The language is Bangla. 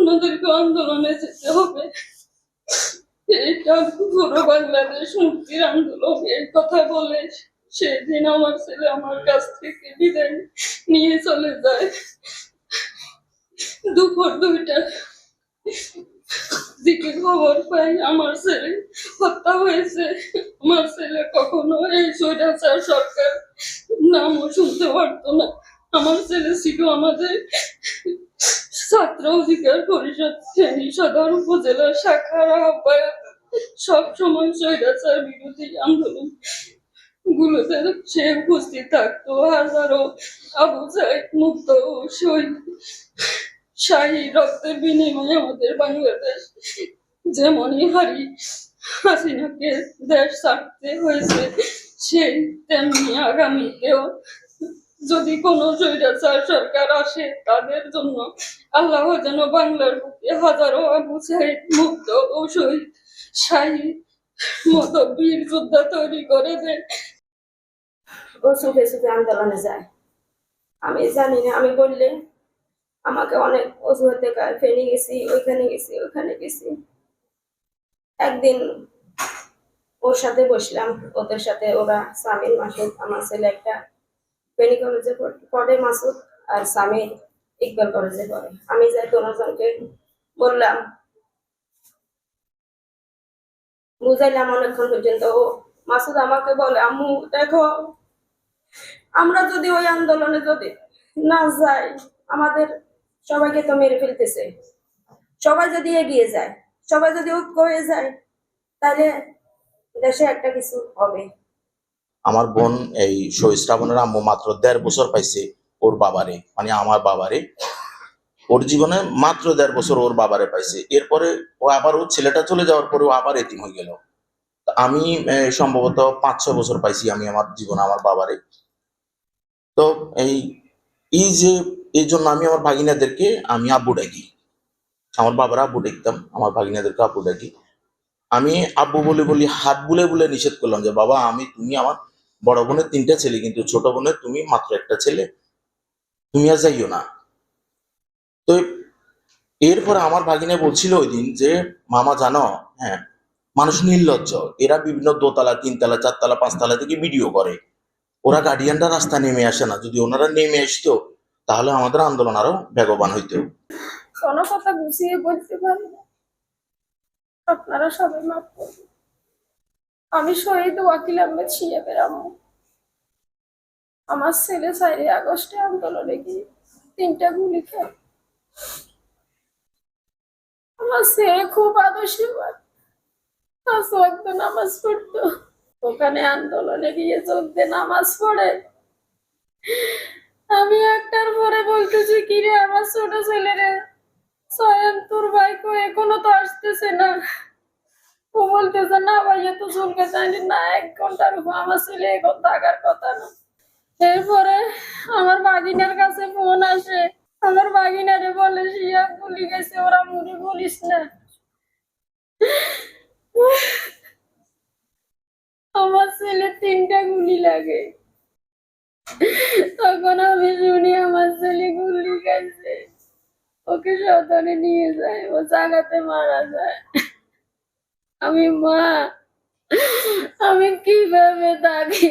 ওনাদেরকে আন্দোলনে যেতে হবে। এটা পুরো বাংলাদেশ মুক্তির আন্দোলন। এই কথা বলে সেদিন আমার ছেলে আমার কাছ থেকে বিদায় নিয়ে চলে যায়। দুপুর 2টার দিকে খবর পাই আমার ছেলে হত্যা হয়েছে। আমার ছেলে কখনো এই স্বৈরাচার সরকার নামও শুনতে পারতো না। আমার ছেলে ছিল আমাদের ছাত্র অধিকার পরিষদ ফেনী সদর উপজেলা শাখার আহ্বায়ক। সবসময় স্বৈরাচার বিরোধী আন্দোলন গুলোতে সে উপস্থিত থাকতো। হাজারো আবু সাইদ মুক্ত ও শহীদ শাহী রক্তের বিনিময়ে আমাদের বাংলাদেশ যেমনই হাসিনাকে দেশ ছাড়তে হয়েছে, সেই তেমনি আগামীতেও যদি কোনো স্বৈরাচার সরকার আসে তাদের জন্য আল্লাহ যেন বাংলার বুকে হাজারো আবু সাইদ মুক্ত ও শহীদ শাহী মতো বীর যোদ্ধা তৈরি করে দেন। ও সুখে সুখে আন্দোলনে যায়। আমি জানি না, আমি বললে আমাকে অনেক অজুহাত দেখায়। ফেনী গেছি, ওইখানে গেছি, ওইখানে গেছি। একদিন ওর সাথে বসলাম, ওদের সাথে, ওরা সামির মাসুদ, আমার ছেলে একটা ফেনী কলেজে পড়ে, মাসুদ আর সামির ইকবাল কলেজে পড়ে। আমি যাই দোনোজনকে বললাম, বুঝাইলাম অনেকক্ষণ পর্যন্ত। ও মাসুদ আমাকে বলে, আম্মু দেখো, আমরা যদি ওই আন্দোলনে যদি না যাই, আমাদের সবাইকে তো মেরে ফেলতেছে। সবাই যদি এগিয়ে যায়, সবাই যদি ঐক্য হয়ে যায়, তাহলে দেশে একটা কিছু হবে। আমার বোন এই শহীদ শ্রাবণের আম্মু মাত্র 1.5 বছর পাইছে ওর বাবারে, মানে আমার বাবারে। ওর জীবনে মাত্র 1.5 বছর ওর বাবারে পাইছে। এরপরে ও আবার ওর ছেলেটা চলে যাওয়ার পরে ও আবার এতিম হয়ে গেল। আমি সম্ভবত 5-6 বছর পাইছি আমি আমার জীবনে আমার বাবারে। তো এই যে এই জন্য আমি আমার ভাগিনাদেরকে আমি আব্বু ডাকি। আমার বাবার আব্বু ডাকতাম, আমার ভাগিনাদেরকে আব্বু ডাকি। আমি আব্বু বলে বলি, হাত বুলে বুলে নিষেধ করলাম যে বাবা, তুমি আমার বড় বোনের 3টা ছেলে, কিন্তু ছোট বোনের তুমি মাত্র একটা ছেলে, তুমি আর যাইও না। তো এরপরে আমার ভাগিনা বলছিল ওই দিন যে, মামা জানো, হ্যাঁ, মানুষ নির্লজ্জ, এরা বিভিন্ন 2তলা 3তলা 4তলা 5তলা থেকে ভিডিও করে, ওরা গার্ডিয়ানরা রাস্তা নেমে আসে না। যদি ওনারা নেমে আসতো তাহলে আমাদের আন্দোলন আরো বেগবান হইতো। কোনো কথা গুছিয়ে বলতে পারি না, আপনারা সবাই মাফ করবেন। আমি শহীদ ওয়াকিল আহমেদ শিয়াবের আম্মু। আমার ছেলে 4 আগস্টে আন্দোলনে গিয়ে 3টা গুলি খায়। আমার ছেলে খুব আদর্শবান, একদম নামাজ পড়তো। ওখানে আন্দোলনে গিয়ে যোগ দিয়ে নামাজ পড়ে আমি একটার পরে বলতেছি, কিরে আমার ছোট ছেলেরে সয়ান তোর ভাই কো এখনো তো আসতেছে না। ও বলতেছে, না ভাইয়া তো চলকে যায়নি না, 1 ঘন্টার উপর আমার ছেলে এখন থাকার কথা না। এরপরে আমার ভাগিনার কাছে ফোন আসে, আমার ভাগিনারে বলে, শিয়া গুলি গেছে, ওরা মুড়ি বলিস না। আমার ছেলে 3টা গুলি লাগে। তখন আমি শুনি আমার ছেলে গুলি খাইছে, ওকে সদরে নিয়ে যায়, ও জায়গাতে মারা যায়। আমি মা, আমি কিভাবে থাকি?